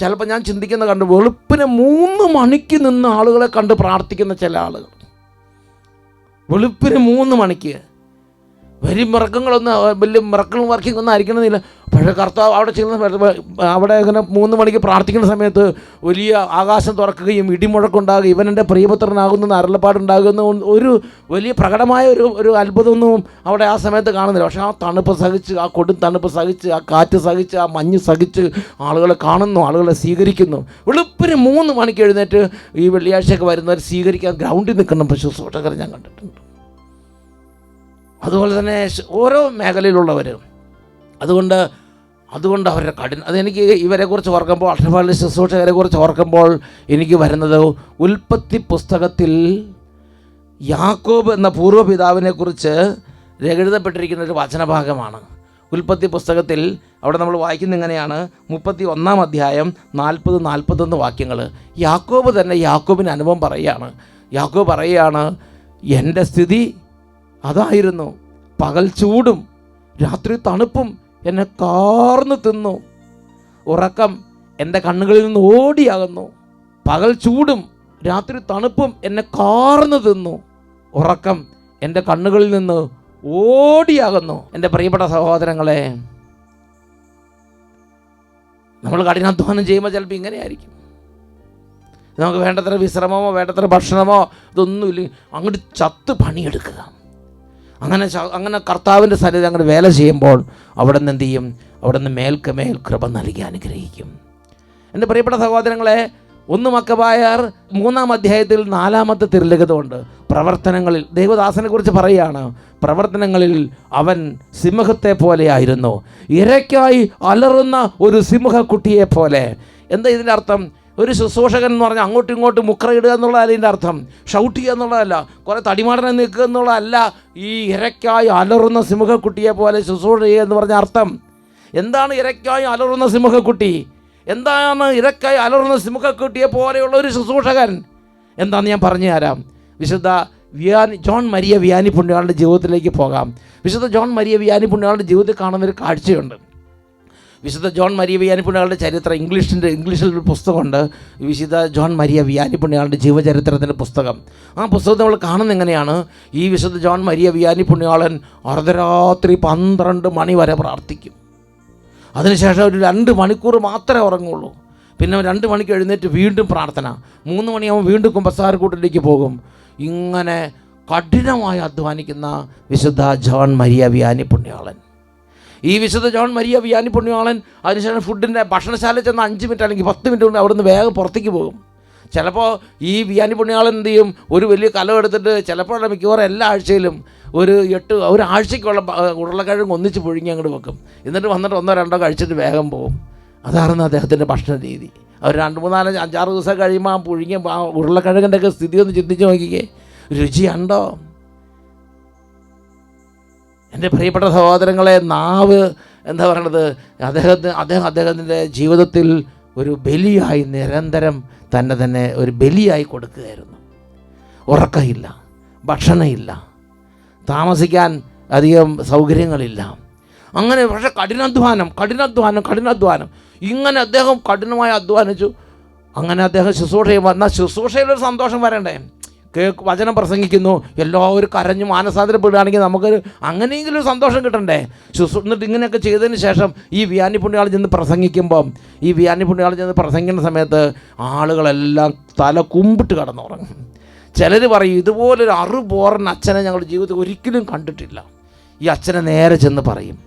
ചിലപ്പോൾ ഞാൻ ചിന്തിക്കുന്ന കണ്ട് വെളുപ്പിന് 3 മണിക്ക് നിന്ന് ആളുകളെ കണ്ട് പ്രാർത്ഥിക്കുന്ന ചില ആളുകൾ. വെളുപ്പിന് 3 മണിക്ക് വലിയ മിറക്കിൾ വർക്കിംഗ് ഒന്നും ആയിരിക്കണമെന്നില്ല. പക്ഷേ കർത്താവ് അവിടെ ചെയ്യുന്ന അവിടെ ഇങ്ങനെ 3 മണിക്ക് പ്രാർത്ഥിക്കുന്ന സമയത്ത് വലിയ ആകാശം തുറക്കുകയും ഇടിമുഴക്കുണ്ടാകുകയും ഇവൻ എൻ്റെ പ്രിയപുത്രനാകുന്ന അരുളപ്പാടുണ്ടാകുന്ന ഒരു വലിയ പ്രകടമായ ഒരു അത്ഭുതമൊന്നും അവിടെ ആ സമയത്ത് കാണുന്നില്ല. പക്ഷേ ആ തണുപ്പ് സഹിച്ച്, ആ കൊടും തണുപ്പ് സഹിച്ച്, ആ കാറ്റ് സഹിച്ച്, ആ മഞ്ഞ് സഹിച്ച് ആളുകളെ കാണുന്നു, ആളുകളെ സ്വീകരിക്കുന്നു. വെളുപ്പിന് 3 മണിക്ക് എഴുന്നേറ്റ് ഈ വെള്ളിയാഴ്ചയൊക്കെ വരുന്നവർ സ്വീകരിക്കാൻ ഗ്രൗണ്ടിൽ നിൽക്കണം ശുശ്രൂഷകരെ ഞാൻ കണ്ടിട്ടുണ്ട്. അതുപോലെ തന്നെ ഓരോ മേഖലയിലുള്ളവർ. അതുകൊണ്ട് അവരുടെ അതെനിക്ക് ഇവരെക്കുറിച്ച് ഓർക്കുമ്പോൾ, അട്ടപ്പാടി ശുശ്രൂഷകരെക്കുറിച്ച് ഓർക്കുമ്പോൾ എനിക്ക് വരുന്നത് ഉൽപ്പത്തി പുസ്തകത്തിൽ യാക്കോബ് എന്ന പൂർവ്വപിതാവിനെക്കുറിച്ച് എഴുതപ്പെട്ടിരിക്കുന്ന ഒരു വചനഭാഗമാണ്. ഉൽപ്പത്തി പുസ്തകത്തിൽ അവിടെ നമ്മൾ വായിക്കുന്ന ഇങ്ങനെയാണ്, 31-ാം അധ്യായം 40-41 വാക്യങ്ങൾ. യാക്കോബ് തന്നെ യാക്കോബിന് അനുഭവം പറയുകയാണ്. യാക്കോബ് പറയുകയാണ്, എൻ്റെ സ്ഥിതി അതായിരുന്നു. പകൽ ചൂടും രാത്രി തണുപ്പും എന്നെ കാർന്നു തിന്നു. ഉറക്കം എൻ്റെ കണ്ണുകളിൽ നിന്ന് ഓടിയാകുന്നു. പകൽ ചൂടും രാത്രി തണുപ്പും എന്നെ കാർന്നു തിന്നു. ഉറക്കം എൻ്റെ കണ്ണുകളിൽ നിന്ന് ഓടിയാകുന്നു. എൻ്റെ പ്രിയപ്പെട്ട സഹോദരങ്ങളെ, നമ്മൾ കഠിനാധ്വാനം ചെയ്യുമ്പോൾ ചിലപ്പോൾ ഇങ്ങനെയായിരിക്കും. നമുക്ക് വേണ്ടത്ര വിശ്രമമോ വേണ്ടത്ര ഭക്ഷണമോ ഇതൊന്നുമില്ല, അങ്ങോട്ട് ചത്ത് പണിയെടുക്കുക. അങ്ങനെ കർത്താവിൻ്റെ സന്നിധി അങ്ങോട്ട് വേല ചെയ്യുമ്പോൾ അവിടെ നിന്ന് എന്ത് ചെയ്യും? അവിടെ നിന്ന് മേൽക്കമേൽ കൃപ നൽകി അനുഗ്രഹിക്കും. എൻ്റെ പ്രിയപ്പെട്ട സഹോദരങ്ങളെ, 1 മക്കബായർ 3-ാം അധ്യായത്തിൽ 4-ാമത്തെ തിരുലിഖിതമുണ്ട്. പ്രവർത്തനങ്ങളിൽ ദൈവദാസനെ കുറിച്ച് പറയുകയാണ്, പ്രവർത്തനങ്ങളിൽ അവൻ സിംഹത്തെ പോലെയായിരുന്നു, ഇരയ്ക്കായി അലറുന്ന ഒരു സിംഹക്കുട്ടിയെ പോലെ. എന്താ ഇതിൻ്റെ അർത്ഥം? ഒരു ശുശ്രൂഷകൻ എന്ന് പറഞ്ഞാൽ അങ്ങോട്ടും ഇങ്ങോട്ടും മുക്രയിടുക എന്നുള്ളതല്ല ഇതിൻ്റെ അർത്ഥം. ഷൗട്ട് ചെയ്യുക എന്നുള്ളതല്ല, കുറേ തടിമാടനെ നിൽക്കുക എന്നുള്ളതല്ല. ഈ ഇരയ്ക്കായി അലറുന്ന സിംഹക്കുട്ടിയെ പോലെ ശുശ്രൂഷ ചെയ്യുക എന്ന് പറഞ്ഞ അർത്ഥം എന്താണ്? ഇരയ്ക്കായി അലറുന്ന സിംഹക്കുട്ടി എന്താണ്? ഇരയ്ക്കായി അലറുന്ന സിംഹക്കുട്ടിയെ പോലെയുള്ള ഒരു ശുശ്രൂഷകൻ എന്താണെന്ന് ഞാൻ പറഞ്ഞു തരാം. വിശുദ്ധ ജോൺ മരിയ വിയാനി പുണ്യാളുടെ ജീവിതത്തിലേക്ക് പോകാം. വിശുദ്ധ ജോൺ മരിയ വിയാനി പുണ്യാളുടെ ജീവിതത്തിൽ കാണുന്നൊരു കാഴ്ചയുണ്ട്. വിശുദ്ധ ജോൺ മരിയ വിയാനി പുണ്യാളുടെ ചരിത്രം ഇംഗ്ലീഷിൽ ഒരു പുസ്തകമുണ്ട്, വിശുദ്ധ ജോൺ മരിയ വിയാനി പുണ്യാളുടെ ജീവചരിത്രത്തിൻ്റെ പുസ്തകം. ആ പുസ്തകത്തിൽ നമ്മൾ കാണുന്നത് എങ്ങനെയാണ്? ഈ വിശുദ്ധ ജോൺ മരിയ വിയാനി പുണ്യാളൻ അർദ്ധരാത്രി 12 മണി വരെ പ്രാർത്ഥിക്കും. അതിനുശേഷം ഒരു 2 മണിക്കൂർ മാത്രമേ ഉറങ്ങുള്ളൂ. പിന്നെ 2 മണിക്ക് എഴുന്നേറ്റ് വീണ്ടും പ്രാർത്ഥന. 3 മണിയാകുമ്പോൾ വീണ്ടും കുമ്പസാരക്കൂട്ടിലേക്ക് പോകും. ഇങ്ങനെ കഠിനമായി അധ്വാനിക്കുന്ന വിശുദ്ധ ജോൺ മരിയ വിയാനി പുണ്യാളൻ. ഈ വിശുദ്ധ ജോൺ മരിയ വിയാനി പുണ്യാളൻ അതിനുശേഷം ഫുഡിൻ്റെ ഭക്ഷണശാല ചെന്ന് 5 മിനിറ്റ് അല്ലെങ്കിൽ 10 മിനിറ്റ് കൊണ്ട് അവിടെ നിന്ന് വേഗം പുറത്തേക്ക് പോകും. ചിലപ്പോൾ ഈ വിയാനി പുണ്യാളൻ എന്ത് ചെയ്യും? ഒരു വലിയ കലം എടുത്തിട്ട് ചിലപ്പോൾ മിക്കവാറും എല്ലാ ആഴ്ചയിലും ഒരാഴ്ചയ്ക്കുള്ള ഉരുളക്കിഴങ്ങ് ഒന്നിച്ച് പുഴുങ്ങി അങ്ങോട്ട് വെക്കും. എന്നിട്ട് വന്നിട്ട് 1-2 കഴിച്ചിട്ട് വേഗം പോകും. അതായിരുന്നു അദ്ദേഹത്തിൻ്റെ ഭക്ഷണ രീതി. അവർ 2, 3, 4, 5, 6 ദിവസം കഴിയുമ്പോൾ ആ പുഴുങ്ങിയ ഉരുളക്കിഴങ്ങിൻ്റെ ഒക്കെ സ്ഥിതി ഒന്ന് ചിന്തിച്ച് നോക്കിക്കേ. രുചിയുണ്ടോ? എൻ്റെ പ്രിയപ്പെട്ട സഹോദരങ്ങളെ, നാവ് എന്താ പറയണത്? അദ്ദേഹത്തിൻ്റെ ജീവിതത്തിൽ ഒരു ബലിയായി നിരന്തരം തന്നെ ഒരു ബലിയായി കൊടുക്കുകയായിരുന്നു. ഉറക്കമില്ല, ഭക്ഷണമില്ല, താമസിക്കാൻ അധികം സൗകര്യങ്ങളില്ല. അങ്ങനെ പക്ഷേ കഠിനാധ്വാനം ഇങ്ങനെ അദ്ദേഹം കഠിനമായി അധ്വാനിച്ചു. അങ്ങനെ അദ്ദേഹം ശുശ്രൂഷ ചെയ്യുമ്പോൾ എന്നാൽ ശുശ്രൂഷയിലൊരു സന്തോഷം വരണ്ടേ? വചനം പ്രസംഗിക്കുന്നു, എല്ലാവരും കരഞ്ഞു മാനസാന്തരപ്പെടുകയാണെങ്കിൽ നമുക്കൊരു അങ്ങനെയെങ്കിലും ഒരു സന്തോഷം കിട്ടണ്ടേ? എന്നിട്ട് ഇങ്ങനെയൊക്കെ ചെയ്തതിന് ശേഷം ഈ വിയാനി പുണ്യാൾ ചെന്ന് പ്രസംഗിക്കുന്ന സമയത്ത് ആളുകളെല്ലാം തല കുമ്പിട്ട് കിടന്നുറങ്ങും. ചിലർ പറയും, ഇതുപോലൊരു അറുപോറൻ അച്ഛനെ ഞങ്ങളുടെ ജീവിതത്തിൽ ഒരിക്കലും കണ്ടിട്ടില്ല. ഈ അച്ഛനെ നേരെ ചെന്ന് പറയും,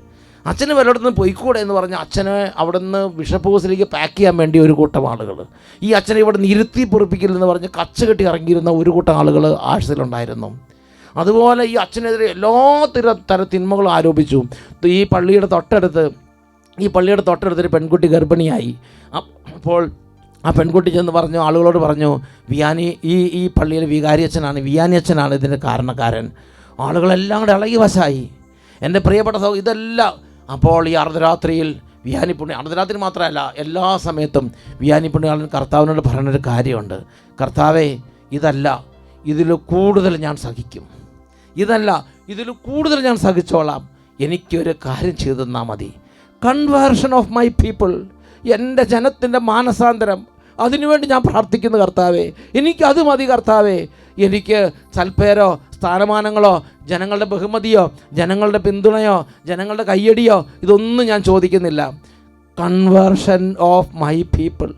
അച്ഛന് വല്ലയിടത്ത് നിന്ന് പൊയ്ക്കൂടെ എന്ന് പറഞ്ഞ് അച്ഛനെ അവിടെ നിന്ന് ബിഷപ്പ് ഹൗസിലേക്ക് പാക്ക് ചെയ്യാൻ വേണ്ടി ഒരു കൂട്ടം ആളുകൾ, ഈ അച്ഛനെ ഇവിടെ നിന്ന് ഇരുത്തി പൊറിപ്പിക്കില്ലെന്ന് പറഞ്ഞ് കച്ച കെട്ടി ഇറങ്ങിയിരുന്ന ഒരു കൂട്ടം ആളുകൾ ആഴ്ചയിലുണ്ടായിരുന്നു. അതുപോലെ ഈ അച്ഛനെതിരെ എല്ലാ തര തിന്മകളും ആരോപിച്ചു. ഈ പള്ളിയുടെ തൊട്ടടുത്തൊരു പെൺകുട്ടി ഗർഭിണിയായി. അപ്പോൾ ആ പെൺകുട്ടി ചെന്ന് പറഞ്ഞു, ആളുകളോട് പറഞ്ഞു, ഈ പള്ളിയിലെ വികാരി അച്ഛനാണ് ഇതിൻ്റെ കാരണക്കാരൻ. ആളുകളെല്ലാം കൂടെ ഇളകി വശായി. എൻ്റെ പ്രിയപ്പെട്ട ഇതെല്ലാം. അപ്പോൾ ഈ അർദ്ധരാത്രിയിൽ അർദ്ധരാത്രി മാത്രമല്ല, എല്ലാ സമയത്തും വിയാനി പുണ്യാളൻ കർത്താവിനോട് പറയുന്നൊരു കാര്യമുണ്ട്, കർത്താവേ, ഇതിൽ കൂടുതൽ ഞാൻ സഹിക്കും, ഇതിൽ കൂടുതൽ ഞാൻ സഹിച്ചോളാം, എനിക്കൊരു കാര്യം ചെയ്തു തന്നാൽ മതി. കൺവേർഷൻ ഓഫ് മൈ പീപ്പിൾ, എൻ്റെ ജനത്തിൻ്റെ മാനസാന്തരം, അതിനുവേണ്ടി ഞാൻ പ്രാർത്ഥിക്കുന്നു കർത്താവേ, എനിക്കത് മതി കർത്താവേ. എനിക്ക് സൽപ്പേരോ സ്ഥാനമാനങ്ങളോ ജനങ്ങളുടെ ബഹുമതിയോ ജനങ്ങളുടെ പിന്തുണയോ ജനങ്ങളുടെ കയ്യടിയോ ഇതൊന്നും ഞാൻ ചോദിക്കുന്നില്ല. കൺവേർഷൻ ഓഫ് മൈ പീപ്പിൾ,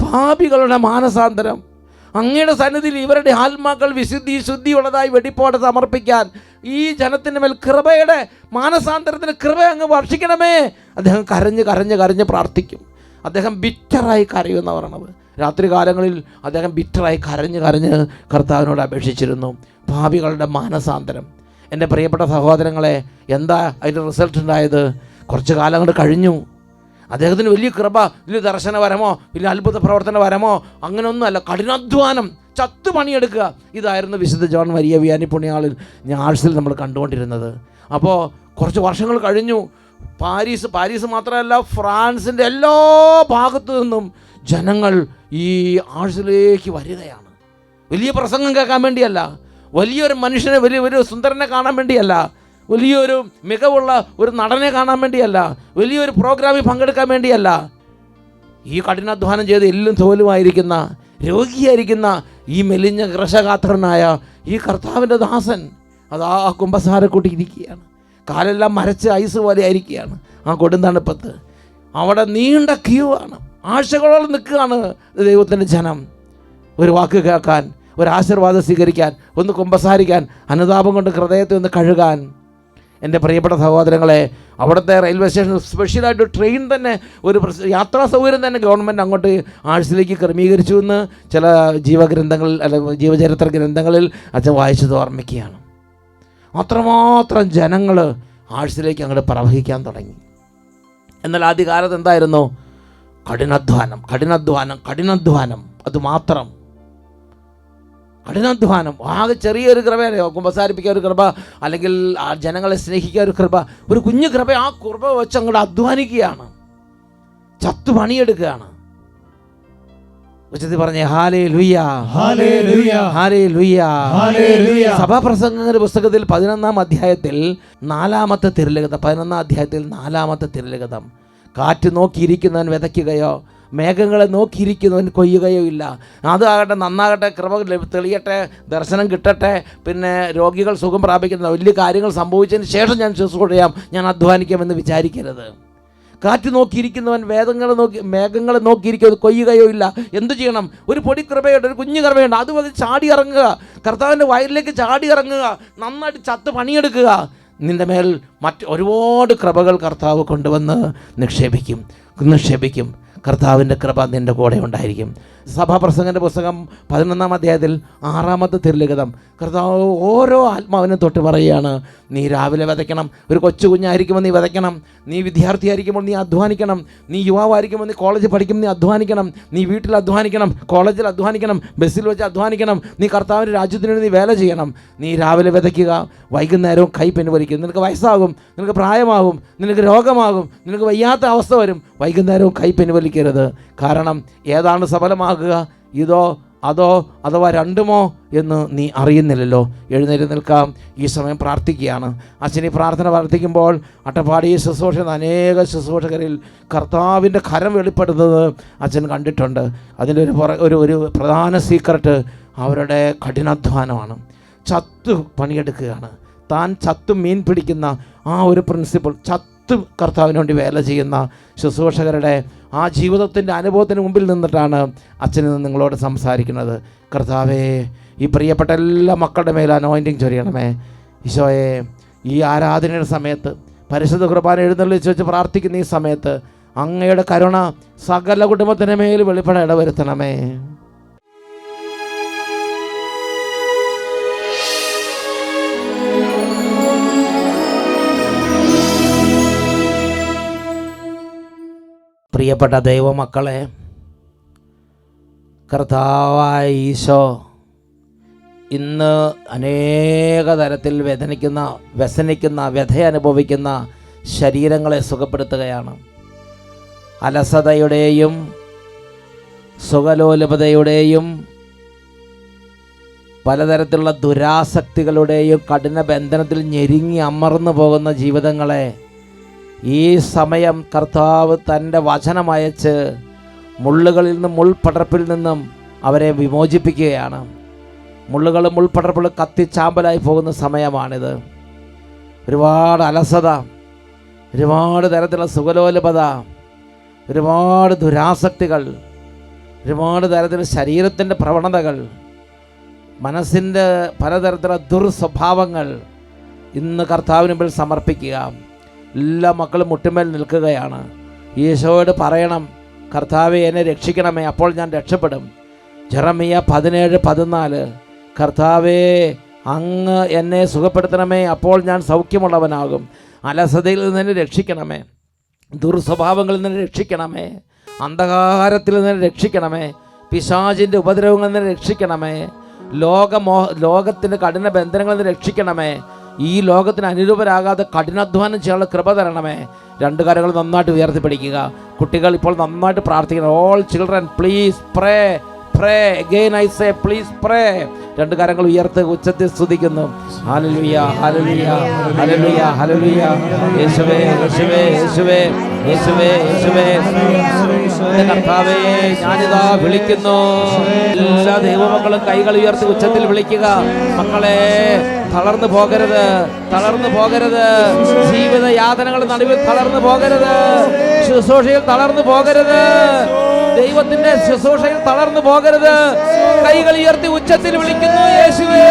പാപികളുടെ മാനസാന്തരം, അങ്ങയുടെ സന്നിധിയിൽ ഇവരുടെ ആത്മാക്കൾ ശുദ്ധിയുള്ളതായി വെടിപ്പോടെ സമർപ്പിക്കാൻ ഈ ജനത്തിൻ്റെ മേൽ കൃപയുടെ മാനസാന്തരത്തിന് കൃപ അങ്ങ് വർഷിക്കണമേ. അദ്ദേഹം കരഞ്ഞ് പ്രാർത്ഥിക്കും. അദ്ദേഹം ബിറ്ററായി കരയുമെന്ന് പറയണത്. രാത്രി കാലങ്ങളിൽ അദ്ദേഹം ബിറ്ററായി കരഞ്ഞ് കർത്താവിനോട് അപേക്ഷിച്ചിരുന്നു. പാപികളുടെ മാനസാന്തരം. എൻ്റെ പ്രിയപ്പെട്ട സഹോദരങ്ങളെ, എന്താ അതിൻ്റെ റിസൾട്ട് ഉണ്ടായത്? കുറച്ച് കാലം കൊണ്ട് കഴിഞ്ഞു. അദ്ദേഹത്തിന് വലിയ കൃപ, വലിയ ദർശന വരമോ വലിയ അത്ഭുത പ്രവർത്തന വരമോ അങ്ങനെയൊന്നുമല്ല, കഠിനാധ്വാനം, ചത്തു പണിയെടുക്കുക. ഇതായിരുന്നു വിശുദ്ധ ജോൺ മരിയ വിയാനി പുണ്യാളിൽ ആഴ്ചയിൽ നമ്മൾ കണ്ടുകൊണ്ടിരുന്നത്. അപ്പോൾ കുറച്ച് വർഷങ്ങൾ കഴിഞ്ഞു. പാരീസ് മാത്രമല്ല, ഫ്രാൻസിൻ്റെ എല്ലാ ഭാഗത്തു നിന്നും ജനങ്ങൾ ഈ ആഴ്ചയിലേക്ക് വരികയാണ്. വലിയ പ്രസംഗം കേൾക്കാൻ വേണ്ടിയല്ല, വലിയൊരു മനുഷ്യനെ, വലിയൊരു സുന്ദരനെ കാണാൻ വേണ്ടിയല്ല, വലിയൊരു മികവുള്ള ഒരു നടനെ കാണാൻ വേണ്ടിയല്ല, വലിയൊരു പ്രോഗ്രാമിൽ പങ്കെടുക്കാൻ വേണ്ടിയല്ല. ഈ കഠിനാധ്വാനം ചെയ്ത് എല്ലും തോലുമായിരിക്കുന്ന, രോഗിയായിരിക്കുന്ന ഈ മെലിഞ്ഞ കൃഷഗാത്രനായ ഈ കർത്താവിൻ്റെ ദാസൻ അതാ കുമ്പസാരക്കൂട്ടി ഇരിക്കുകയാണ്. കാലെല്ലാം മരച്ച് ഐസ് പോലെ ആയിരിക്കുകയാണ് ആ കൊടുന്തണുപ്പത്ത്. അവിടെ നീണ്ട ക്യൂ ആണ്, ആഴ്ചകളോളം നിൽക്കുകയാണ് ദൈവത്തിൻ്റെ ജനം. ഒരു വാക്ക് കേൾക്കാൻ, ഒരു ആശീർവാദം സ്വീകരിക്കാൻ, ഒന്ന് കുമ്പസാരിക്കാൻ, അനുതാപം കൊണ്ട് ഹൃദയത്തെ ഒന്ന് കഴുകാൻ. എൻ്റെ പ്രിയപ്പെട്ട സഹോദരങ്ങളെ, അവിടുത്തെ റെയിൽവേ സ്റ്റേഷൻ സ്പെഷ്യലായിട്ട് ട്രെയിൻ തന്നെ, ഒരു യാത്രാ സൗകര്യം തന്നെ ഗവൺമെൻറ് അങ്ങോട്ട് ആഴ്ചയിലേക്ക് ക്രമീകരിച്ചു എന്ന് ചില ജീവഗ്രന്ഥങ്ങളിൽ, അല്ല ജീവചരിത്ര ഗ്രന്ഥങ്ങളിൽ അച്ഛൻ വായിച്ചത് ഓർമ്മിക്കുകയാണ്. അത്രമാത്രം ജനങ്ങൾ ആഴ്ചയിലേക്ക് അങ്ങോട്ട് പ്രവഹിക്കാൻ തുടങ്ങി. എന്നാൽ ആദ്യകാലത്ത് എന്തായിരുന്നു? കഠിനാധ്വാനം, കഠിനാധ്വാനം, കഠിനാധ്വാനം, അതുമാത്രം കഠിനാധ്വാനം. ആകെ ചെറിയൊരു കൃപയല്ലേ, കുമ്പസാരിപ്പിക്കാൻ ഒരു കൃപ, അല്ലെങ്കിൽ ആ ജനങ്ങളെ സ്നേഹിക്കാൻ ഒരു കൃപ, ഒരു കുഞ്ഞു കൃപ. ആ കൃപ വെച്ച് അങ്ങോട്ട് അധ്വാനിക്കുകയാണ്, ചത്തു പണിയെടുക്കുകയാണ്. ഉച്ചത്തിൽ പറഞ്ഞേ ഹല്ലേലൂയ, ഹല്ലേലൂയ, ഹല്ലേലൂയ, ഹല്ലേലൂയ. സഭാപ്രസംഗങ്ങളുടെ പുസ്തകത്തിൽ 11-ാം അധ്യായത്തിൽ 4-ാമത്തെ തിരുലിഖിതം, 11-ാം അധ്യായത്തിൽ 4-ാമത്തെ തിരുലിഖിതം. കാറ്റ് നോക്കിയിരിക്കുന്നവൻ വിതയ്ക്കുകയോ മേഘങ്ങളെ നോക്കിയിരിക്കുന്നവൻ കൊയ്യുകയോ ഇല്ല. അതാകട്ടെ നന്നാകട്ടെ, കൃപ തെളിയട്ടെ, ദർശനം കിട്ടട്ടെ, പിന്നെ രോഗികൾ സുഖം പ്രാപിക്കുന്ന വലിയ കാര്യങ്ങൾ സംഭവിച്ചതിന് ശേഷം ഞാൻ ശുശ്രൂഷ ചെയ്യാം, ഞാൻ അധ്വാനിക്കാമെന്ന് വിചാരിക്കരുത്. കാറ്റ് നോക്കിയിരിക്കുന്നവൻ മേഘങ്ങളെ നോക്കിയിരിക്കുന്നത് കൊയ്യുകയോ ഇല്ല. എന്തു ചെയ്യണം? ഒരു പൊടി കൃപയുണ്ട്, ഒരു കുഞ്ഞു കൃപയുണ്ട്, അത് വന്ന് ചാടി ഇറങ്ങുക, കർത്താവിൻ്റെ വയലിലേക്ക് ചാടി ഇറങ്ങുക, നന്നായിട്ട് ചത്ത് പണിയെടുക്കുക. നിൻ്റെ മേൽ ഒരുപാട് കൃപകൾ കർത്താവ് കൊണ്ടുവന്ന് നിക്ഷേപിക്കും. കർത്താവിൻ്റെ കൃപ നിൻ്റെ കൂടെ ഉണ്ടായിരിക്കും. സഭാപ്രസംഗൻ്റെ പുസ്തകം 11-ാം അധ്യായത്തിൽ 6-ാമത്തെ തിരുലിഖിതം കർത്താവ് ഓരോ ആത്മാവിനെ തൊട്ട് പറയുകയാണ്, നീ രാവിലെ വിതയ്ക്കണം. ഒരു കൊച്ചു കുഞ്ഞായിരിക്കുമ്പോൾ നീ വിതയ്ക്കണം. നീ വിദ്യാർത്ഥിയായിരിക്കുമ്പോൾ നീ അധ്വാനിക്കണം. നീ യുവാവായിരിക്കുമ്പോൾ നീ കോളേജിൽ പഠിക്കുമ്പോൾ നീ അധ്വാനിക്കണം. നീ വീട്ടിൽ അധ്വാനിക്കണം, കോളേജിൽ അധ്വാനിക്കണം, ബസ്സിൽ വെച്ച് അധ്വാനിക്കണം. നീ കർത്താവിൻ്റെ രാജ്യത്തിന് വേണ്ടി നീ വേല ചെയ്യണം. നീ രാവിലെ വിതയ്ക്കുക, വൈകുന്നേരവും കൈ പിൻവലിക്കും. നിനക്ക് വയസ്സാകും, നിനക്ക് പ്രായമാകും, നിനക്ക് രോഗമാകും, നിനക്ക് വയ്യാത്ത അവസ്ഥ വരും, വൈകുന്നേരവും കൈ പിൻവലിക്കരുത്. കാരണം ഏതാണ് സഫലമാകുക, ഇതോ അതോ അഥവാ രണ്ടുമോ എന്ന് നീ അറിയുന്നില്ലല്ലോ. എഴുന്നേറ്റ് നിൽക്കാം. ഈ സമയം പ്രാർത്ഥിക്കുകയാണ്. അച്ഛനീ പ്രാർത്ഥന പ്രാർത്ഥിക്കുമ്പോൾ അട്ടപ്പാടി ശുശ്രൂഷ അനേക ശുശ്രൂഷകരിൽ കർത്താവിൻ്റെ കരം വെളിപ്പെടുന്നത് അച്ഛൻ കണ്ടിട്ടുണ്ട്. അതിൻ്റെ ഒരു പ്രധാന സീക്രട്ട് അവരുടെ കഠിനാധ്വാനമാണ്. ചത്തു പണിയെടുക്കുകയാണ്. താൻ ചത്തു മീൻ പിടിക്കുന്ന ആ ഒരു പ്രിൻസിപ്പിൾ, കർത്താവിന് വേണ്ടി വേല ചെയ്യുന്ന ശുശ്രൂഷകരുടെ ആ ജീവിതത്തിൻ്റെ അനുഭവത്തിന് മുമ്പിൽ നിന്നിട്ടാണ് അച്ഛനിൽ നിന്ന് നിങ്ങളോട് സംസാരിക്കുന്നത്. കർത്താവേ, ഈ പ്രിയപ്പെട്ട എല്ലാ മക്കളുടെ മേൽ അനോയിൻറ്റിങ് ചൊരിയണമേ. ഈശോയെ, ഈ ആരാധനയുടെ സമയത്ത്, പരിശുദ്ധ കുർബാന എഴുന്നള്ളിച്ച് വെച്ച് പ്രാർത്ഥിക്കുന്ന ഈ സമയത്ത് അങ്ങയുടെ കരുണ സകല കുടുംബത്തിൻ്റെ മേൽ വെളിപ്പെടാൻ ഇടവരുത്തണമേ. പ്രിയപ്പെട്ട ദൈവമക്കളെ, കർത്താവായ ഈശോ ഇന്ന് അനേക തരത്തിൽ വ്യസനിക്കുന്ന വ്യഥയനുഭവിക്കുന്ന ശരീരങ്ങളെ സുഖപ്പെടുത്തുകയാണ്. അലസതയുടെയും സുഖലോലുപതയുടെയും പലതരത്തിലുള്ള ദുരാസക്തികളുടെയും കഠിന ബന്ധനത്തിൽ ഞെരുങ്ങി അമർന്നു പോകുന്ന ജീവിതങ്ങളെ ഈ സമയം കർത്താവ് തൻ്റെ വചനമയച്ച് മുള്ളുകളിൽ നിന്നും മുൾപടർപ്പിൽ നിന്നും അവരെ വിമോചിപ്പിക്കുകയാണ്. മുള്ളുകളും മുൾപടർപ്പുകളും കത്തിച്ചാമ്പലായി പോകുന്ന സമയമാണിത്. ഒരുപാട് അലസത, ഒരുപാട് തരത്തിലുള്ള സുഖലോലുപത, ഒരുപാട് ദുരാസക്തികൾ, ഒരുപാട് തരത്തിലുള്ള ശരീരത്തിൻ്റെ പ്രവണതകൾ, മനസ്സിൻ്റെ പലതരത്തിലുള്ള ദുർസ്വഭാവങ്ങൾ ഇന്ന് കർത്താവിന് മുമ്പിൽ സമർപ്പിക്കുക. എല്ലാ മക്കളും മുട്ടുമേൽ നിൽക്കുകയാണ്. ഈശോയോട് പറയണം, കർത്താവെ എന്നെ രക്ഷിക്കണമേ, അപ്പോൾ ഞാൻ രക്ഷപ്പെടും. ജെറമിയ 17:14 കർത്താവേ അങ്ങ് എന്നെ സുഖപ്പെടുത്തണമേ, അപ്പോൾ ഞാൻ സൗഖ്യമുള്ളവനാകും. അലസതയിൽ നിന്ന് രക്ഷിക്കണമേ, ദുർസ്വഭാവങ്ങളിൽ നിന്ന് രക്ഷിക്കണമേ, അന്ധകാരത്തിൽ നിന്ന് രക്ഷിക്കണമേ, പിശാചിൻ്റെ ഉപദ്രവങ്ങളിൽ നിന്ന് രക്ഷിക്കണമേ, ലോകത്തിൻ്റെ കഠിന ബന്ധനങ്ങളിൽ നിന്ന് രക്ഷിക്കണമേ. ഈ ലോകത്തിന് അനുരൂപരാകാതെ കഠിനാധ്വാനം ചെയ്യാനുള്ള കൃപ തരണമേ. രണ്ട് കരങ്ങൾ നന്നായിട്ട് ഉയർത്തിപ്പിടിക്കുക. കുട്ടികൾ ഇപ്പോൾ നന്നായിട്ട് പ്രാർത്ഥിക്കണം. All children please pray pray. Again I say, please pray. രണ്ട് കരങ്ങൾ ഉയർത്ത് ഉച്ചത്തിൽ സ്തുതിക്കുന്നു. Hallelujah, hallelujah, hallelujah, hallelujah. യേശുവേ, യേശുവേ, യേശുവേ, യേശുവേ, യേശുവേ. എൻ്റെ കർത്താവേ, ഞാനിതാ വിളിക്കുന്നു. എല്ലാ ദൈവമക്കളും കൈകൾ ഉയർത്തി ഉച്ചത്തിൽ വിളിക്കുക. മക്കളെ, തളർന്നു പോകരുത്, തളർന്നു പോകരുത്. ജീവിത യാതനകൾ നടുവിൽ തളർന്നു പോകരുത്. ശുശ്രൂഷയിൽ തളർന്നു പോകരുത്. ദൈവത്തിന്റെ ശുശ്രൂഷയിൽ തളർന്നു പോകരുത്. കൈകൾ ഉയർത്തി ഉച്ചത്തിൽ വിളിക്കുന്നു. യേശുവേ,